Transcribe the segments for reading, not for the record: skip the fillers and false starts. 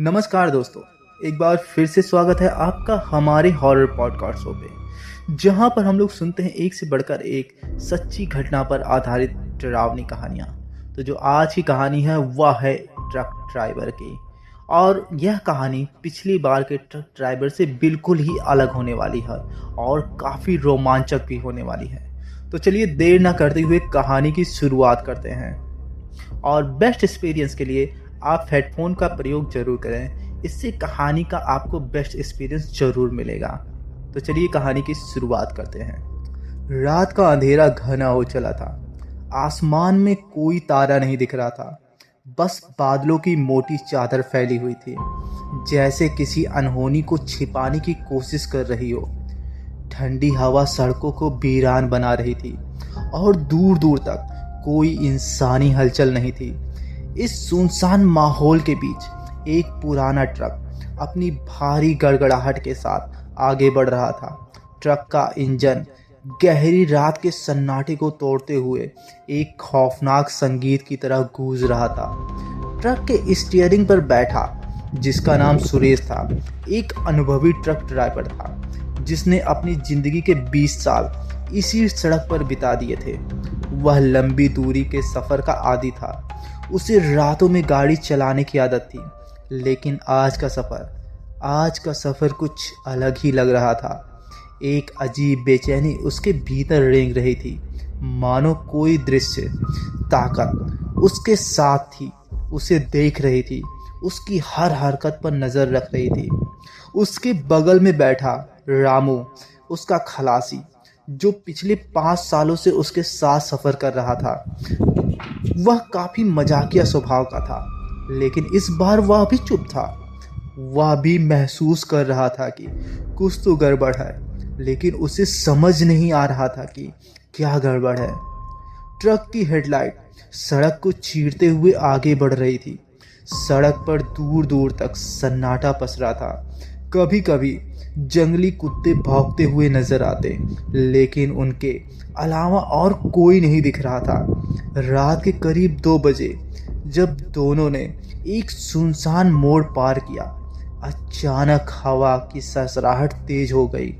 नमस्कार दोस्तों। एक बार फिर से स्वागत है आपका हमारे हॉरर पॉडकास्ट शो पे, जहां पर हम लोग सुनते हैं एक से बढ़कर एक सच्ची घटना पर आधारित डरावनी कहानियां। तो जो आज की कहानी है वह है ट्रक ड्राइवर की। और यह कहानी पिछली बार के ट्रक ड्राइवर से बिल्कुल ही अलग होने वाली है और काफ़ी रोमांचक भी होने वाली है। तो चलिए देर ना करते हुए कहानी की शुरुआत करते हैं। और बेस्ट एक्सपीरियंस के लिए आप हेडफोन का प्रयोग जरूर करें, इससे कहानी का आपको बेस्ट एक्सपीरियंस जरूर मिलेगा। तो चलिए कहानी की शुरुआत करते हैं। रात का अंधेरा घना हो चला था। आसमान में कोई तारा नहीं दिख रहा था, बस बादलों की मोटी चादर फैली हुई थी, जैसे किसी अनहोनी को छिपाने की कोशिश कर रही हो। ठंडी हवा सड़कों को वीरान बना रही थी और दूर दूर तक कोई इंसानी हलचल नहीं थी। इस सुनसान माहौल के बीच एक पुराना ट्रक अपनी भारी गड़गड़ाहट के साथ आगे बढ़ रहा था। ट्रक का इंजन गहरी रात के सन्नाटे को तोड़ते हुए एक खौफनाक संगीत की तरह गूंज रहा था। ट्रक के स्टीयरिंग पर बैठा, जिसका नाम सुरेश था, एक अनुभवी ट्रक ड्राइवर था जिसने अपनी जिंदगी के 20 साल इसी सड़क पर बिता दिए थे। वह लंबी दूरी के सफ़र का आदी था। उसे रातों में गाड़ी चलाने की आदत थी, लेकिन आज का सफ़र कुछ अलग ही लग रहा था। एक अजीब बेचैनी उसके भीतर रेंग रही थी, मानो कोई दृश्य ताकत उसके साथ थी, उसे देख रही थी, उसकी हर हरकत पर नज़र रख रही थी। उसके बगल में बैठा रामू, उसका खलासी, जो पिछले 5 सालों से उसके साथ सफ़र कर रहा था, वह काफ़ी मजाकिया स्वभाव का था, लेकिन इस बार वह भी चुप था। वह भी महसूस कर रहा था कि कुछ तो गड़बड़ है, लेकिन उसे समझ नहीं आ रहा था कि क्या गड़बड़ है। ट्रक की हेडलाइट सड़क को चीरते हुए आगे बढ़ रही थी। सड़क पर दूर दूर तक सन्नाटा पसरा था। कभी कभी जंगली कुत्ते भौंकते हुए नजर आते, लेकिन उनके अलावा और कोई नहीं दिख रहा था। रात के करीब 2 बजे जब दोनों ने एक सुनसान मोड़ पार किया, अचानक हवा की सरसराहट तेज हो गई।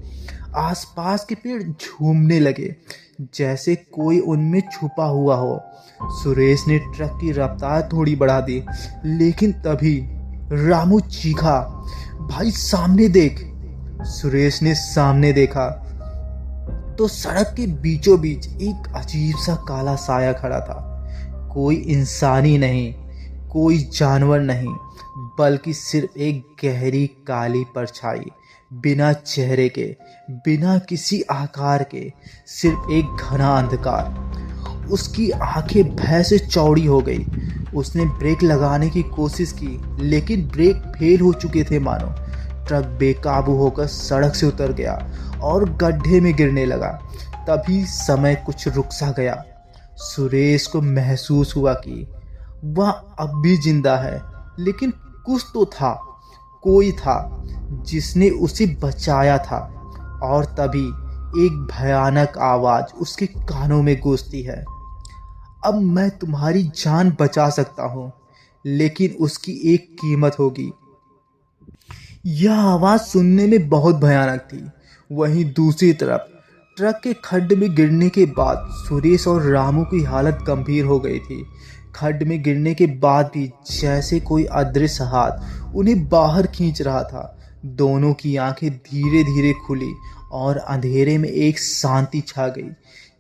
आसपास के पेड़ झूमने लगे, जैसे कोई उनमें छुपा हुआ हो। सुरेश ने ट्रक की रफ्तार थोड़ी बढ़ा दी, लेकिन तभी रामू चीखा, भाई सामने देख। सुरेश ने सामने देखा तो सड़क के बीचों बीच एक अजीब सा काला साया खड़ा था। कोई इंसानी नहीं, कोई जानवर नहीं, बल्कि सिर्फ एक गहरी काली परछाई, बिना चेहरे के, बिना किसी आकार के, सिर्फ एक घना अंधकार। उसकी आंखें भय से चौड़ी हो गई। उसने ब्रेक लगाने की कोशिश की, लेकिन ब्रेक फेल हो चुके थे मानो। ट्रक बेकाबू होकर सड़क से उतर गया और गड्ढे में गिरने लगा। तभी समय कुछ रुक सा गया। सुरेश को महसूस हुआ कि वह अब भी जिंदा है, लेकिन कुछ तो था, कोई था जिसने उसे बचाया था। और तभी एक भयानक आवाज उसके कानों में गूंजती है, अब मैं तुम्हारी जान बचा सकता हूँ, लेकिन उसकी एक कीमत होगी। यह आवाज़ सुनने में बहुत भयानक थी। वहीं दूसरी तरफ ट्रक के खड्ड में गिरने के बाद सुरेश और रामू की हालत गंभीर हो गई थी। खड्ड में गिरने के बाद भी जैसे कोई अदृश्य हाथ उन्हें बाहर खींच रहा था। दोनों की आंखें धीरे धीरे खुली और अंधेरे में एक शांति छा गई।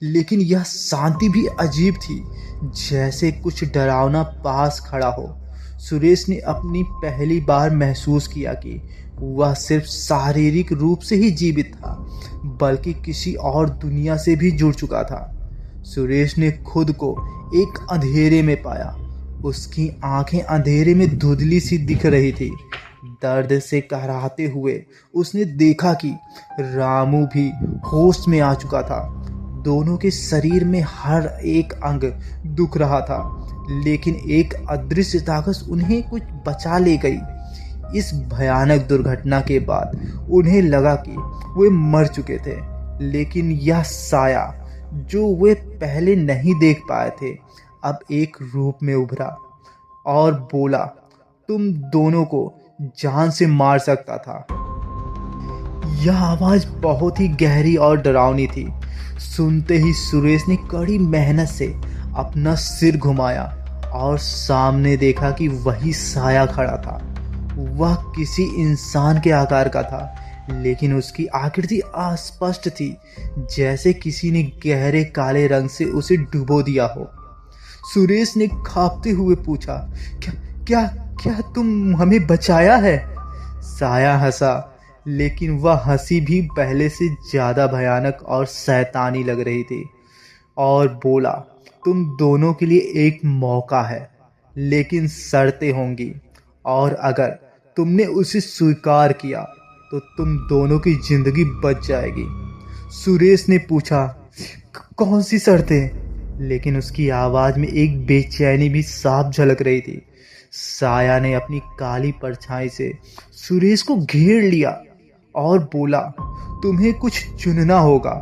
लेकिन यह शांति भी अजीब थी, जैसे कुछ डरावना पास खड़ा हो। सुरेश ने अपनी पहली बार महसूस किया कि वह सिर्फ शारीरिक रूप से ही जीवित था, बल्कि किसी और दुनिया से भी जुड़ चुका था। सुरेश ने खुद को एक अंधेरे में पाया। उसकी आंखें अंधेरे में धुंधली सी दिख रही थी। दर्द से कहराते हुए उसने देखा कि रामू भी होश में आ चुका था। दोनों के शरीर में हर एक अंग दुख रहा था, लेकिन एक अदृश्य ताकत उन्हें कुछ बचा ले गई। इस भयानक दुर्घटना के बाद उन्हें लगा कि वे मर चुके थे, लेकिन यह साया जो वे पहले नहीं देख पाए थे, अब एक रूप में उभरा और बोला, तुम दोनों को जान से मार सकता था। यह आवाज बहुत ही गहरी और डरावनी थी। सुनते ही सुरेश ने कड़ी मेहनत से अपना सिर घुमाया और सामने देखा कि वही साया खड़ा था। वह किसी इंसान के आकार का था, लेकिन उसकी आकृति अस्पष्ट थी, जैसे किसी ने गहरे काले रंग से उसे डुबो दिया हो। सुरेश ने कांपते हुए पूछा, क्या क्या क्या तुम हमें बचाया है? साया हंसा, लेकिन वह हंसी भी पहले से ज्यादा भयानक और शैतानी लग रही थी, और बोला, तुम दोनों के लिए एक मौका है, लेकिन शर्तें होंगी, और अगर तुमने उसे स्वीकार किया तो तुम दोनों की जिंदगी बच जाएगी। सुरेश ने पूछा, कौन सी शर्तें? लेकिन उसकी आवाज में एक बेचैनी भी साफ झलक रही थी। साया ने अपनी काली परछाई से सुरेश को घेर लिया और बोला, तुम्हें कुछ चुनना होगा।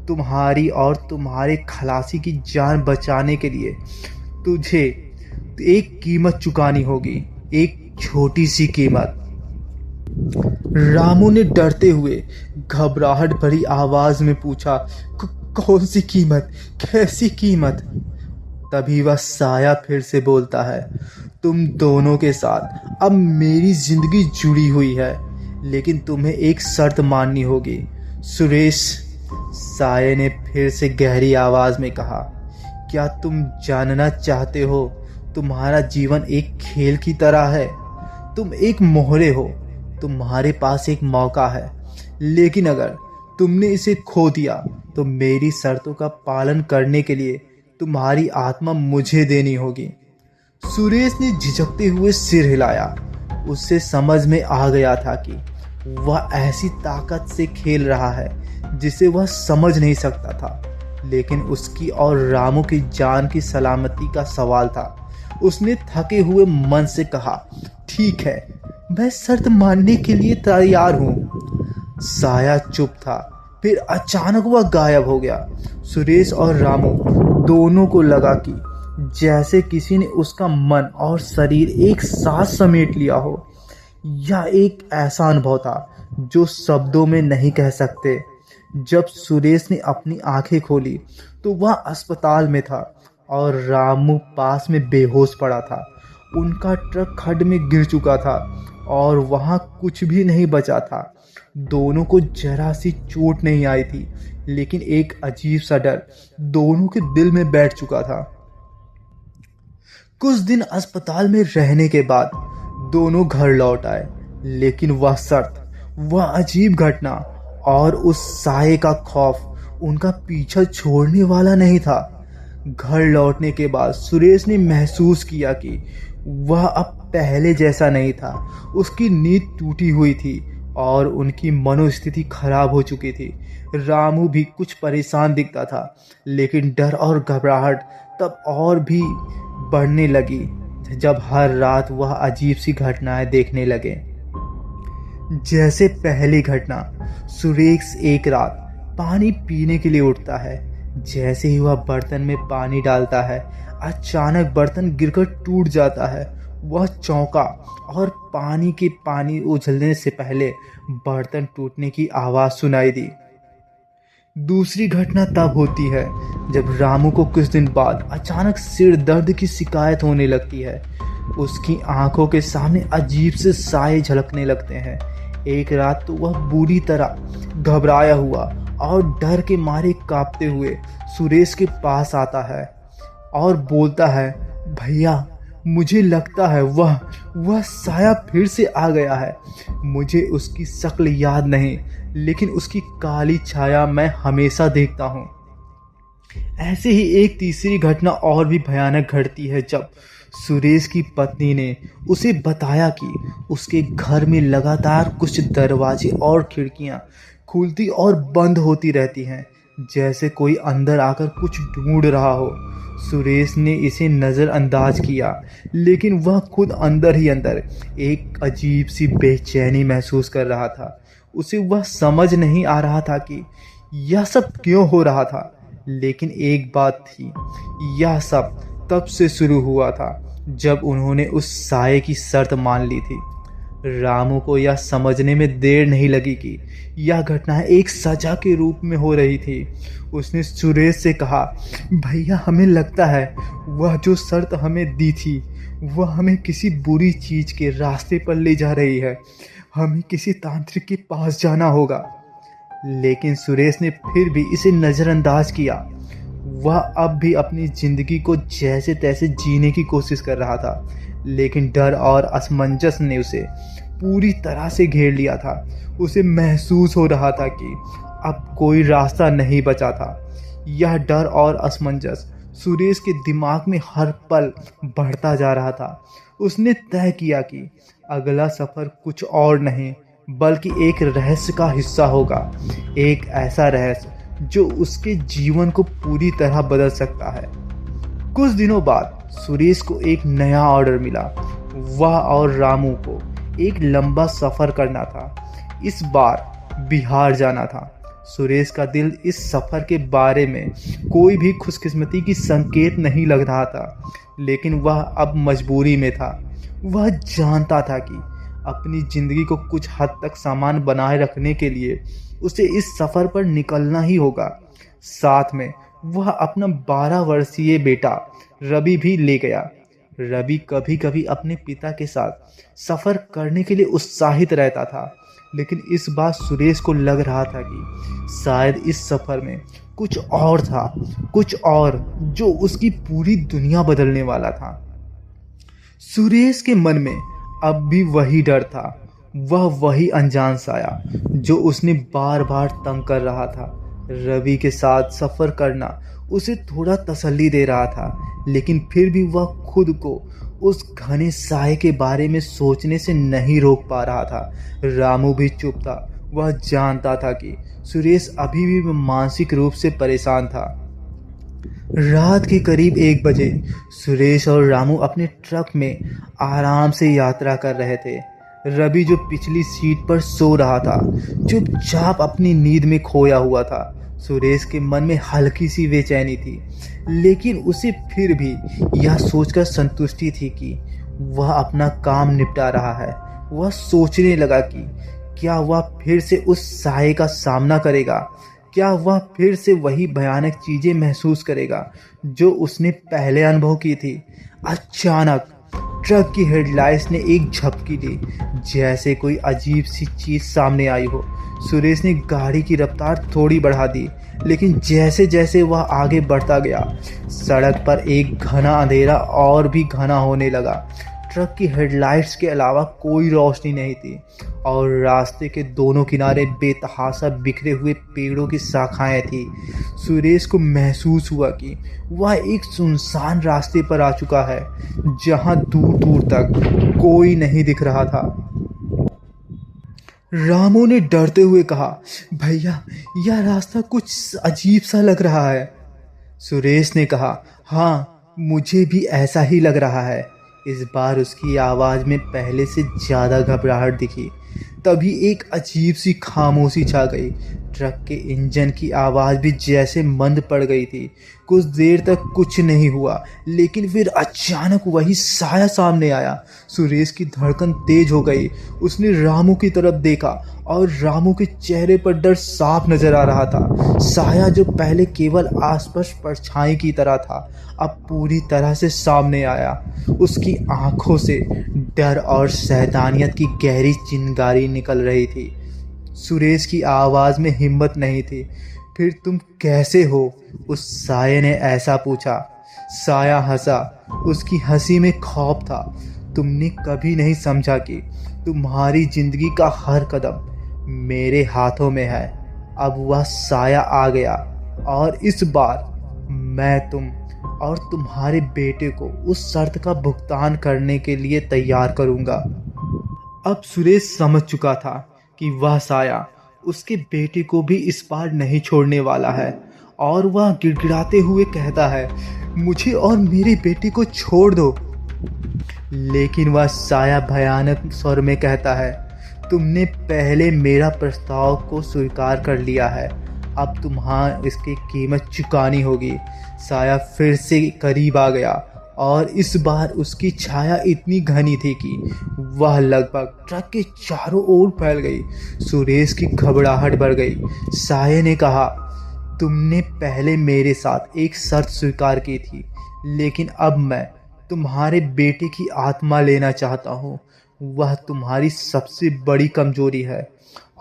तुम्हारी और तुम्हारे खलासी की जान बचाने के लिए तुझे एक कीमत चुकानी होगी, एक छोटी सी कीमत। रामू ने डरते हुए घबराहट भरी आवाज में पूछा, कौन सी कीमत? कैसी कीमत? तभी वह साया फिर से बोलता है, तुम दोनों के साथ अब मेरी जिंदगी जुड़ी हुई है, लेकिन तुम्हें एक शर्त माननी होगी। सुरेश, साये ने फिर से गहरी आवाज में कहा, क्या तुम जानना चाहते हो तुम्हारा जीवन एक खेल की तरह है? तुम एक मोहरे हो, तुम्हारे पास एक मौका है, लेकिन अगर तुमने इसे खो दिया तो मेरी शर्तों का पालन करने के लिए तुम्हारी आत्मा मुझे देनी होगी। सुरेश ने झिझकते हुए सिर हिलाया। उससे समझ में आ गया था कि वह ऐसी ताकत से खेल रहा है जिसे वह समझ नहीं सकता था, लेकिन उसकी और रामू की जान की सलामती का सवाल था। उसने थके हुए मन से कहा, ठीक है, मैं शर्त मानने के लिए तैयार हूँ। साया चुप था, फिर अचानक वह गायब हो गया। सुरेश और रामू दोनों को लगा कि जैसे किसी ने उसका मन और शरीर एक साथ समेट लिया हो। यह एक ऐसा अनुभव था जो शब्दों में नहीं कह सकते। जब सुरेश ने अपनी आंखें खोली तो वह अस्पताल में था और रामू पास में बेहोश पड़ा था। उनका ट्रक खड्ड में गिर चुका था और वहां कुछ भी नहीं बचा था। दोनों को जरा सी चोट नहीं आई थी, लेकिन एक अजीब सा डर दोनों के दिल में बैठ चुका था। कुछ दिन अस्पताल में रहने के बाद दोनों घर लौट आए, लेकिन वह शर्त, वह अजीब घटना और उस साये का खौफ उनका पीछा छोड़ने वाला नहीं था। घर लौटने के बाद सुरेश ने महसूस किया कि वह अब पहले जैसा नहीं था। उसकी नींद टूटी हुई थी और उनकी मनोस्थिति खराब हो चुकी थी। रामू भी कुछ परेशान दिखता था, लेकिन डर और घबराहट तब और भी बढ़ने लगी जब हर रात वह अजीब सी घटनाएं देखने लगे। जैसे पहली घटना, सुरेश एक रात पानी पीने के लिए उठता है। जैसे ही वह बर्तन में पानी डालता है, अचानक बर्तन गिरकर टूट जाता है। वह चौंका और पानी उछलने से पहले बर्तन टूटने की आवाज सुनाई दी। दूसरी घटना तब होती है जब रामू को कुछ दिन बाद अचानक सिर दर्द की शिकायत होने लगती है। उसकी आंखों के सामने अजीब से साए झलकने लगते हैं। एक रात तो वह बुरी तरह घबराया हुआ और डर के मारे कांपते हुए सुरेश के पास आता है और बोलता है, भैया, मुझे लगता है वह साया फिर से आ गया है। मुझे उसकी शक्ल याद नहीं, लेकिन उसकी काली छाया मैं हमेशा देखता हूँ। ऐसे ही एक तीसरी घटना और भी भयानक घटती है जब सुरेश की पत्नी ने उसे बताया कि उसके घर में लगातार कुछ दरवाजे और खिड़कियां खुलती और बंद होती रहती हैं, जैसे कोई अंदर आकर कुछ ढूंढ रहा हो। सुरेश ने इसे नज़रअंदाज किया, लेकिन वह खुद अंदर ही अंदर एक अजीब सी बेचैनी महसूस कर रहा था। उसे वह समझ नहीं आ रहा था कि यह सब क्यों हो रहा था, लेकिन एक बात थी, यह सब तब से शुरू हुआ था जब उन्होंने उस साये की शर्त मान ली थी। रामू को यह समझने में देर नहीं लगी कि यह घटना एक सजा के रूप में हो रही थी। उसने सुरेश से कहा, भैया हमें लगता है वह जो शर्त हमें दी थी वह हमें किसी बुरी चीज के रास्ते पर ले जा रही है। हमें किसी तांत्रिक के पास जाना होगा। लेकिन सुरेश ने फिर भी इसे नज़रअंदाज किया। वह अब भी अपनी जिंदगी को जैसे तैसे जीने की कोशिश कर रहा था, लेकिन डर और असमंजस ने उसे पूरी तरह से घेर लिया था। उसे महसूस हो रहा था कि अब कोई रास्ता नहीं बचा था। यह डर और असमंजस सुरेश के दिमाग में हर पल बढ़ता जा रहा था। उसने तय किया कि अगला सफ़र कुछ और नहीं बल्कि एक रहस्य का हिस्सा होगा। एक ऐसा रहस्य जो उसके जीवन को पूरी तरह बदल सकता है। कुछ दिनों बाद सुरेश को एक नया ऑर्डर मिला। वह और रामू को एक लंबा सफ़र करना था। इस बार बिहार जाना था। सुरेश का दिल इस सफ़र के बारे में कोई भी खुशकिस्मती की संकेत नहीं लग रहा था, लेकिन वह अब मजबूरी में था। वह जानता था कि अपनी ज़िंदगी को कुछ हद तक सामान बनाए रखने के लिए उसे इस सफ़र पर निकलना ही होगा। साथ में वह अपना 12 वर्षीय बेटा रवि भी ले गया। रवि कभी कभी अपने पिता के साथ सफ़र करने के लिए उत्साहित रहता था, लेकिन इस बार सुरेश को लग रहा था कि शायद इस सफ़र में कुछ और था, कुछ और जो उसकी पूरी दुनिया बदलने वाला था। सुरेश के मन में अब भी वही डर था, वही अनजान साया जो उसने बार बार तंग कर रहा था। रवि के साथ सफ़र करना उसे थोड़ा तसल्ली दे रहा था, लेकिन फिर भी वह खुद को उस घने साए के बारे में सोचने से नहीं रोक पा रहा था। रामू भी चुप था। वह जानता था कि सुरेश अभी भी मानसिक रूप से परेशान था। रात के करीब 1 बजे सुरेश और रामू अपने ट्रक में आराम से यात्रा कर रहे थे। रवि जो पिछली सीट पर सो रहा था, चुपचाप अपनी नींद में खोया हुआ था। सुरेश के मन में हल्की सी बेचैनी थी, लेकिन उसे फिर भी यह सोचकर संतुष्टि थी कि वह अपना काम निपटा रहा है। वह सोचने लगा कि क्या वह फिर से उस साए का सामना करेगा, क्या वह फिर से वही भयानक चीज़ें महसूस करेगा जो उसने पहले अनुभव की थी। अचानक ट्रक की हेडलाइट्स ने एक झपकी दी, जैसे कोई अजीब सी चीज़ सामने आई हो। सुरेश ने गाड़ी की रफ्तार थोड़ी बढ़ा दी, लेकिन जैसे जैसे वह आगे बढ़ता गया, सड़क पर एक घना अंधेरा और भी घना होने लगा। ट्रक की हेडलाइट्स के अलावा कोई रोशनी नहीं थी और रास्ते के दोनों किनारे बेतहाशा बिखरे हुए पेड़ों की शाखाएं थी। सुरेश को महसूस हुआ कि वह एक सुनसान रास्ते पर आ चुका है, जहां दूर दूर तक कोई नहीं दिख रहा था। रामू ने डरते हुए कहा, भैया यह रास्ता कुछ अजीब सा लग रहा है। सुरेश ने कहा, हाँ मुझे भी ऐसा ही लग रहा है। इस बार उसकी आवाज़ में पहले से ज़्यादा घबराहट दिखी। तभी एक अजीब सी खामोशी छा गई। ट्रक के इंजन की आवाज़ भी जैसे मंद पड़ गई थी। कुछ देर तक कुछ नहीं हुआ, लेकिन फिर अचानक वही साया सामने आया। सुरेश की धड़कन तेज हो गई। उसने रामू की तरफ देखा और रामू के चेहरे पर डर साफ नजर आ रहा था। साया जो पहले केवल आसपास परछाई की तरह था, अब पूरी तरह से सामने आया। उसकी आंखों से डर और शैतानियत की गहरी चिंगारी निकल रही थी। सुरेश की आवाज़ में हिम्मत नहीं थी। फिर तुम कैसे हो? उस साये ने ऐसा पूछा। साया हंसा। उसकी हंसी में खौफ था। तुमने कभी नहीं समझा कि तुम्हारी जिंदगी का हर कदम मेरे हाथों में है। अब वह साया आ गया और इस बार मैं तुम और तुम्हारे बेटे को उस शर्त का भुगतान करने के लिए तैयार करूंगा। अब सुरेश समझ चुका था कि वह साया उसके बेटे को भी इस बार नहीं छोड़ने वाला है, और वह गिड़गिड़ाते हुए कहता है, मुझे और मेरे बेटे को छोड़ दो। लेकिन वह साया भयानक स्वर में कहता है, तुमने पहले मेरा प्रस्ताव को स्वीकार कर लिया है, अब तुम्हां इसकी कीमत चुकानी होगी। साया फिर से करीब आ गया और इस बार उसकी छाया इतनी घनी थी कि वह लगभग ट्रक के चारों ओर फैल गई। सुरेश की घबराहट बढ़ गई। साये ने कहा, तुमने पहले मेरे साथ एक शर्त स्वीकार की थी, लेकिन अब मैं तुम्हारे बेटे की आत्मा लेना चाहता हूँ। वह तुम्हारी सबसे बड़ी कमजोरी है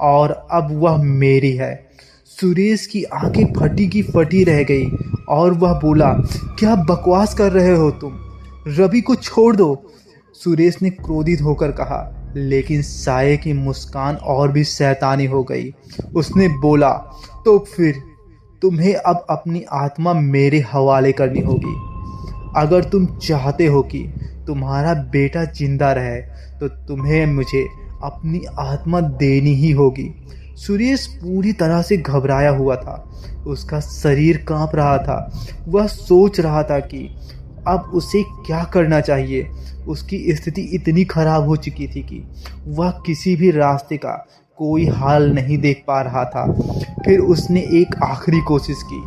और अब वह मेरी है। सुरेश की आंखें फटी की फटी रह गई और वह बोला, क्या बकवास कर रहे हो तुम? रवि को छोड़ दो। सुरेश ने क्रोधित होकर कहा, लेकिन साये की मुस्कान और भी शैतानी हो गई। उसने बोला, तो फिर तुम्हें अब अपनी आत्मा मेरे हवाले करनी होगी। अगर तुम चाहते हो कि तुम्हारा बेटा जिंदा रहे तो तुम्हें मुझे अपनी आत्मा देनी ही होगी। सुरेश पूरी तरह से घबराया हुआ था। उसका शरीर कांप रहा था। वह सोच रहा था कि अब उसे क्या करना चाहिए। उसकी स्थिति इतनी खराब हो चुकी थी कि वह किसी भी रास्ते का कोई हाल नहीं देख पा रहा था। फिर उसने एक आखिरी कोशिश की।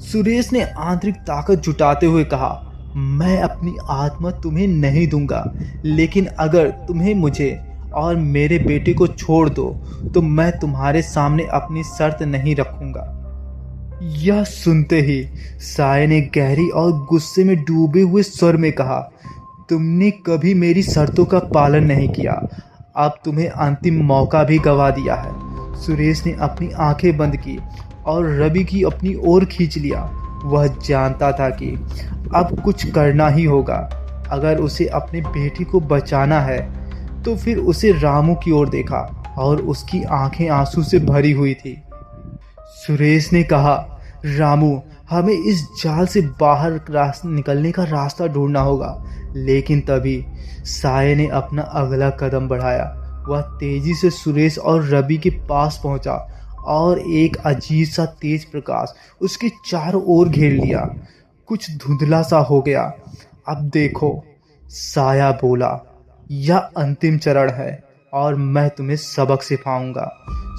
सुरेश ने आंतरिक ताकत जुटाते हुए कहा, मैं अपनी आत्मा तुम्हें नहीं दूंगा, लेकिन अगर तुम्हें मुझे और मेरे बेटे को छोड़ दो तो मैं तुम्हारे सामने अपनी शर्त नहीं रखूंगा। यह सुनते ही साये ने गहरी और गुस्से में डूबे हुए स्वर में कहा, तुमने कभी मेरी शर्तों का पालन नहीं किया, अब तुम्हें अंतिम मौका भी गवा दिया है। सुरेश ने अपनी आंखें बंद की और रवि की अपनी ओर खींच लिया। वह जानता था कि अब कुछ करना ही होगा। अगर उसे अपने बेटी को बचाना है तो फिर उसे रामू की ओर देखा और उसकी आंखें आंसू से भरी हुई थी। सुरेश ने कहा, रामू, हमें इस जाल से बाहर निकलने का रास्ता ढूंढना होगा। लेकिन तभी साये ने अपना अगला कदम बढ़ाया। वह तेजी से सुरेश और रवि के पास पहुंचा और एक अजीब सा तेज प्रकाश उसके चारों ओर घेर लिया। कुछ धुंधला सा हो गया। अब देखो, साया बोला, यह अंतिम चरण है और मैं तुम्हें सबक सिखाऊंगा।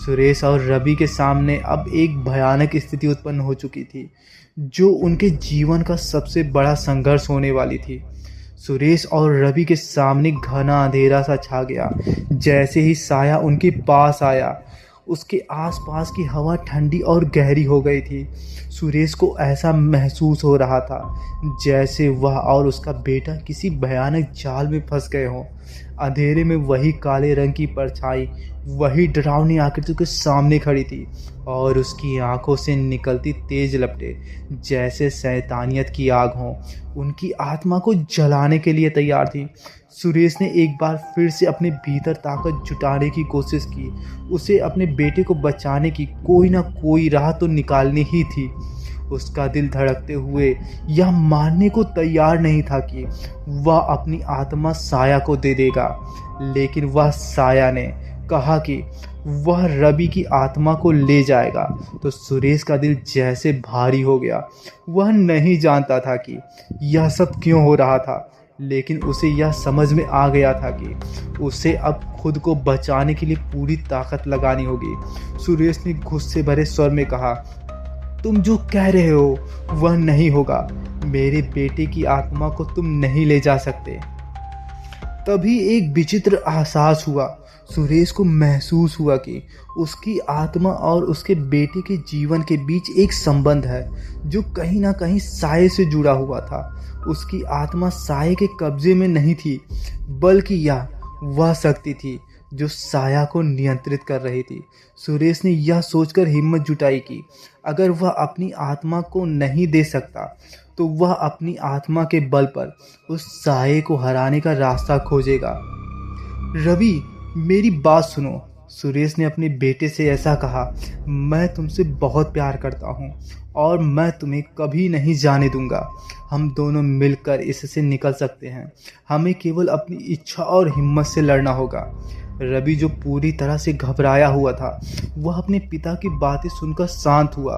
सुरेश और रवि के सामने अब एक भयानक स्थिति उत्पन्न हो चुकी थी, जो उनके जीवन का सबसे बड़ा संघर्ष होने वाली थी। सुरेश और रवि के सामने घना अंधेरा सा छा गया। जैसे ही साया उनके पास आया, उसके आसपास की हवा ठंडी और गहरी हो गई थी। सुरेश को ऐसा महसूस हो रहा था जैसे वह और उसका बेटा किसी भयानक जाल में फंस गए हों। अंधेरे में वही काले रंग की परछाई वही डरावनी आकृति के सामने खड़ी थी और उसकी आंखों से निकलती तेज लपटें जैसे शैतानियत की आग हो, उनकी आत्मा को जलाने के लिए तैयार थी। सुरेश ने एक बार फिर से अपने भीतर ताकत जुटाने की कोशिश की। उसे अपने बेटे को बचाने की कोई ना कोई राह तो निकालनी ही थी। उसका दिल धड़कते हुए यह मानने को तैयार नहीं था कि वह अपनी आत्मा साया को दे देगा, लेकिन वह साया ने कहा कि वह रवि की आत्मा को ले जाएगा। तो सुरेश का दिल जैसे भारी हो गया। वह नहीं जानता था कि यह सब क्यों हो रहा था, लेकिन उसे यह समझ में आ गया था कि उसे अब खुद को बचाने के लिए पूरी ताकत लगानी होगी। सुरेश ने गुस्से भरे स्वर में कहा, तुम जो कह रहे हो वह नहीं होगा। मेरे बेटे की आत्मा को तुम नहीं ले जा सकते। तभी एक विचित्र एहसास हुआ। सुरेश को महसूस हुआ कि उसकी आत्मा और उसके बेटे के जीवन के बीच एक संबंध है जो कहीं ना कहीं साये से जुड़ा हुआ था। उसकी आत्मा साये के कब्जे में नहीं थी, बल्कि यह वह शक्ति थी जो साया को नियंत्रित कर रही थी। सुरेश ने यह सोचकर हिम्मत जुटाई कि अगर वह अपनी आत्मा को नहीं दे सकता तो वह अपनी आत्मा के बल पर उस साये को हराने का रास्ता खोजेगा। रवि, मेरी बात सुनो। सुरेश ने अपने बेटे से ऐसा कहा, मैं तुमसे बहुत प्यार करता हूँ और मैं तुम्हें कभी नहीं जाने दूंगा। हम दोनों मिलकर इससे निकल सकते हैं। हमें केवल अपनी इच्छा और हिम्मत से लड़ना होगा। रवि, जो पूरी तरह से घबराया हुआ था, वह अपने पिता की बातें सुनकर शांत हुआ।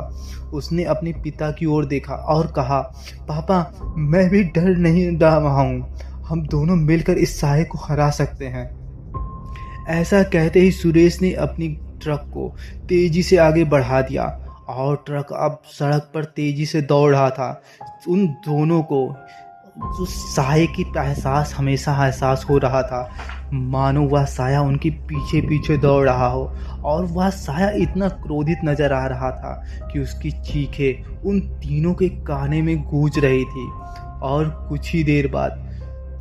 उसने अपने पिता की ओर देखा और कहा, पापा, मैं भी डर नहीं रहा हूँ। हम दोनों मिलकर इस साये को हरा सकते हैं। ऐसा कहते ही सुरेश ने अपनी ट्रक को तेजी से आगे बढ़ा दिया और ट्रक अब सड़क पर तेजी से दौड़ रहा था। उन दोनों को जो साये की एहसास हमेशा एहसास हो रहा था, मानो वह साया उनके पीछे पीछे दौड़ रहा हो। और वह साया इतना क्रोधित नजर आ रहा था कि उसकी चीखें उन तीनों के काने में गूंज रही थी। और कुछ ही देर बाद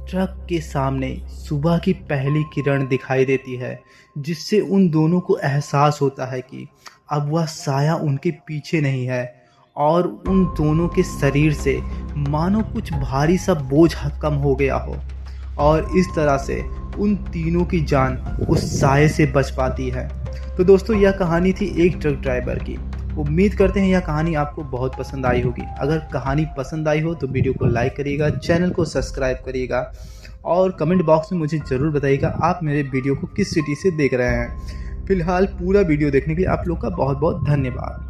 ट्रक के सामने सुबह की पहली किरण दिखाई देती है, जिससे उन दोनों को एहसास होता है कि अब वह साया उनके पीछे नहीं है। और उन दोनों के शरीर से मानो कुछ भारी सा बोझ कम हो गया हो, और इस तरह से उन तीनों की जान उस साये से बच पाती है। तो दोस्तों, यह कहानी थी एक ट्रक ड्राइवर की। उम्मीद करते हैं यह कहानी आपको बहुत पसंद आई होगी। अगर कहानी पसंद आई हो तो वीडियो को लाइक करिएगा, चैनल को सब्सक्राइब करिएगा और कमेंट बॉक्स में मुझे ज़रूर बताइएगा आप मेरे वीडियो को किस सिटी से देख रहे हैं। फिलहाल पूरा वीडियो देखने के लिए आप लोग का बहुत बहुत धन्यवाद।